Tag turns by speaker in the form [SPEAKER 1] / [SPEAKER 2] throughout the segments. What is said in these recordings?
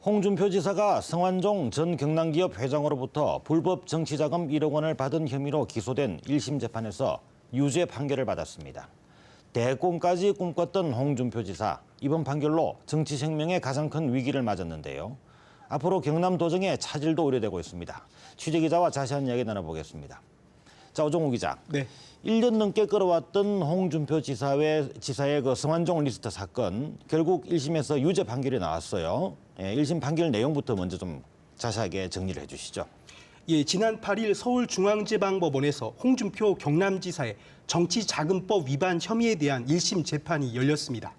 [SPEAKER 1] 홍준표 지사가 성완종 전 경남기업 회장으로부터 불법 정치자금 1억 원을 받은 혐의로 기소된 1심 재판에서 유죄 판결을 받았습니다. 대권까지 꿈꿨던 홍준표 지사, 이번 판결로 정치 생명의 가장 큰 위기를 맞았는데요. 앞으로 경남도정의 차질도 우려되고 있습니다. 취재기자와 자세한 이야기 나눠보겠습니다. 자, 오종우 기자.
[SPEAKER 2] 네.
[SPEAKER 1] 1년 넘게 끌어왔던 홍준표 지사의 그 성완종 리스트 사건, 결국 1심에서 유죄 판결이 나왔어요. 1심 판결 내용부터 먼저 좀 자세하게 정리를 해주시죠.
[SPEAKER 2] 예, 지난 8일 서울중앙지방법원에서 홍준표 경남지사의 정치자금법 위반 혐의에 대한 1심 재판이 열렸습니다.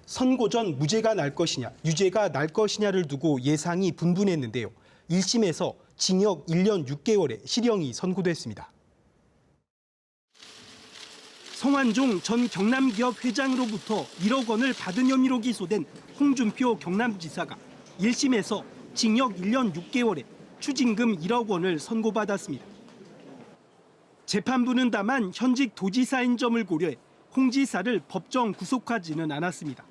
[SPEAKER 2] 선고 전 무죄가 날 것이냐, 유죄가 날 것이냐를 두고 예상이 분분했는데요. 1심에서 징역 1년 6개월의 실형이 선고됐습니다. 성완종 전 경남기업 회장으로부터 1억 원을 받은 혐의로 기소된 홍준표 경남지사가 1심에서 징역 1년 6개월에 추징금 1억 원을 선고받았습니다. 재판부는 다만 현직 도지사인 점을 고려해 홍 지사를 법정 구속하지는 않았습니다.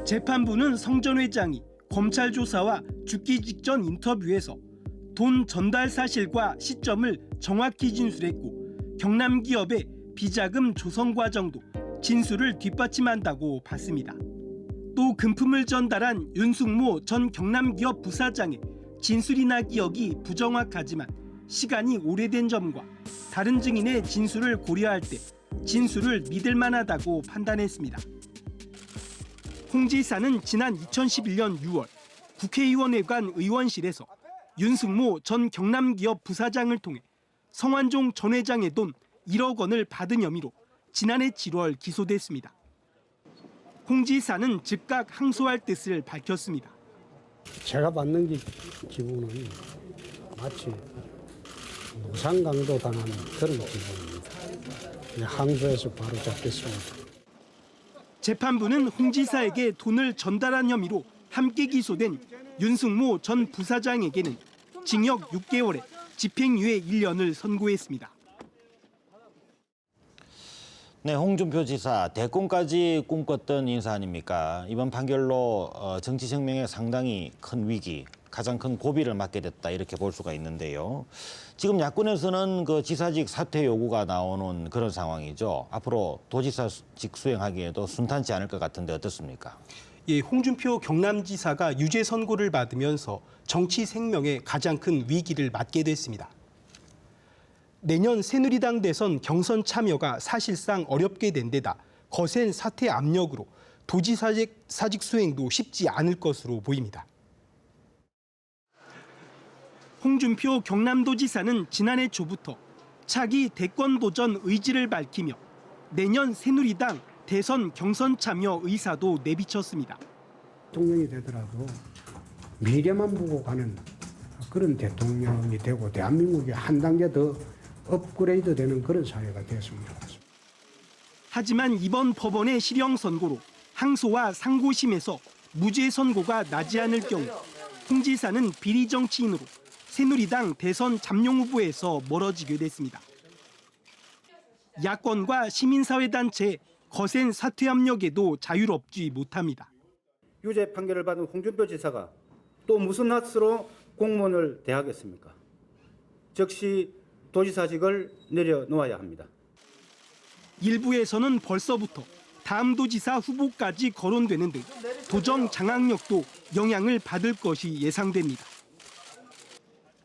[SPEAKER 2] 재판부는 성 전 회장이 검찰 조사와 죽기 직전 인터뷰에서 돈 전달 사실과 시점을 정확히 진술했고 경남기업의 비자금 조성 과정도 진술을 뒷받침한다고 봤습니다. 또 금품을 전달한 윤숙모 전 경남기업 부사장의 진술이나 기억이 부정확하지만 시간이 오래된 점과 다른 증인의 진술을 고려할 때 진술을 믿을 만하다고 판단했습니다. 홍 지사는 지난 2011년 6월 국회의원회관 의원실에서 윤숙모 전 경남기업 부사장을 통해 성완종 전 회장의 돈 1억 원을 받은 혐의로 지난해 7월 기소됐습니다. 홍 지사는 즉각 항소할 뜻을 밝혔습니다.
[SPEAKER 3] 제가 받는 기분은 마치 무상강도 당한 그런 기분입니다. 항소해서 바로 잡겠습니다.
[SPEAKER 2] 재판부는 홍 지사에게 돈을 전달한 혐의로 함께 기소된 윤숙모 전 부사장에게는 징역 6개월에 집행유예 1년을 선고했습니다.
[SPEAKER 1] 네, 홍준표 지사, 대권까지 꿈꿨던 인사 아닙니까? 이번 판결로 정치 생명에 상당히 큰 위기, 가장 큰 고비를 맞게 됐다 이렇게 볼 수가 있는데요. 지금 야권에서는 그 지사직 사퇴 요구가 나오는 그런 상황이죠. 앞으로 도지사직 수행하기에도 순탄치 않을 것 같은데 어떻습니까?
[SPEAKER 2] 예, 홍준표 경남지사가 유죄 선고를 받으면서 정치 생명에 가장 큰 위기를 맞게 됐습니다. 내년 새누리당 대선 경선 참여가 사실상 어렵게 된 데다 거센 사퇴 압력으로 도지사직 수행도 쉽지 않을 것으로 보입니다. 홍준표 경남도지사는 지난해 초부터 차기 대권 도전 의지를 밝히며 내년 새누리당 대선 경선 참여 의사도 내비쳤습니다.
[SPEAKER 3] 대통령이 되더라도 미래만 보고 가는 그런 대통령이 되고 대한민국이 한 단계 더 업그레이드 되는 그런 사회가 됐으면 좋겠습니다.
[SPEAKER 2] 하지만 이번 법원의 실형 선고로 항소와 상고심에서 무죄 선고가 나지 않을 경우 홍 지사는 비리 정치인으로 새누리당 대선 잠룡 후보에서 멀어지게 됐습니다. 야권과 시민사회단체의 거센 사퇴 압력에도 자유롭지 못합니다.
[SPEAKER 4] 유죄 판결을 받은 홍준표 지사가 또 무슨 낯으로 공무원을 대하겠습니까? 즉시 도지사직을 내려놓아야 합니다.
[SPEAKER 2] 일부에서는 벌써부터 다음 도지사 후보까지 거론되는 등 도정 장악력도 영향을 받을 것이 예상됩니다.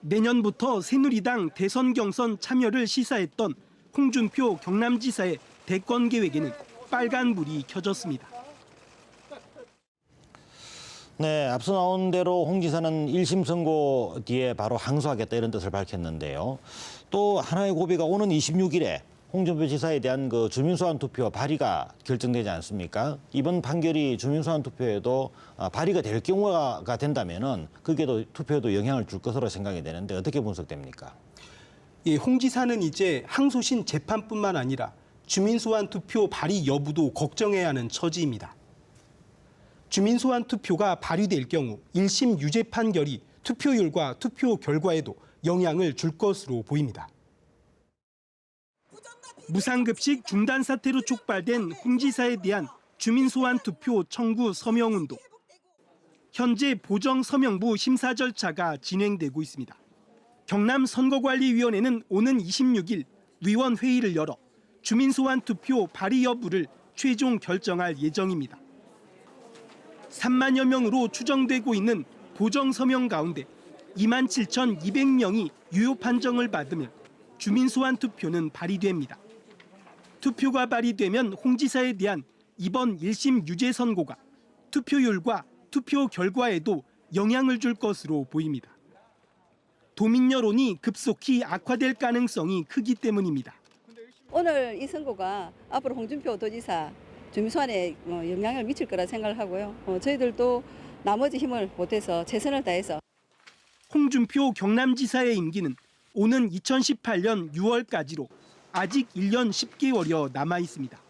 [SPEAKER 2] 내년부터 새누리당 대선 경선 참여를 시사했던 홍준표 경남지사의 대권 계획에는 빨간불이 켜졌습니다.
[SPEAKER 1] 네, 앞서 나온 대로 홍 지사는 1심 선고 뒤에 바로 항소하겠다 이런 뜻을 밝혔는데요. 또 하나의 고비가 오는 26일에 홍준표 지사에 대한 그 주민소환 투표 발의가 결정되지 않습니까? 이번 판결이 주민소환 투표에도 발의가 될 경우가 된다면은 그게도 투표에도 영향을 줄 것으로 생각이 되는데 어떻게 분석됩니까?
[SPEAKER 2] 예, 홍 지사는 이제 항소심 재판뿐만 아니라 주민소환 투표 발의 여부도 걱정해야 하는 처지입니다. 주민소환 투표가 발의될 경우 1심 유죄 판결이 투표율과 투표 결과에도 영향을 줄 것으로 보입니다. 무상급식 중단 사태로 촉발된 홍 지사에 대한 주민소환 투표 청구 서명운동. 현재 보정 서명부 심사 절차가 진행되고 있습니다. 경남 선거관리위원회는 오는 26일 위원 회의를 열어 주민 소환 투표 발의 여부를 최종 결정할 예정입니다. 3만여 명으로 추정되고 있는 보정 서명 가운데 27,200명이 유효 판정을 받으면 주민 소환 투표는 발의됩니다. 투표가 발의되면 홍 지사에 대한 이번 1심 유죄 선고가 투표율과 투표 결과에도 영향을 줄 것으로 보입니다. 도민 여론이 급속히 악화될 가능성이 크기 때문입니다.
[SPEAKER 5] 오늘 이 선고가 앞으로 홍준표 도지사 주민 소환에 영향을 미칠 거라 생각을 하고요. 저희들도 나머지 힘을 보태서 최선을 다해서
[SPEAKER 2] 홍준표 경남지사의 임기는 오는 2018년 6월까지로 아직 1년 10개월여 남아 있습니다.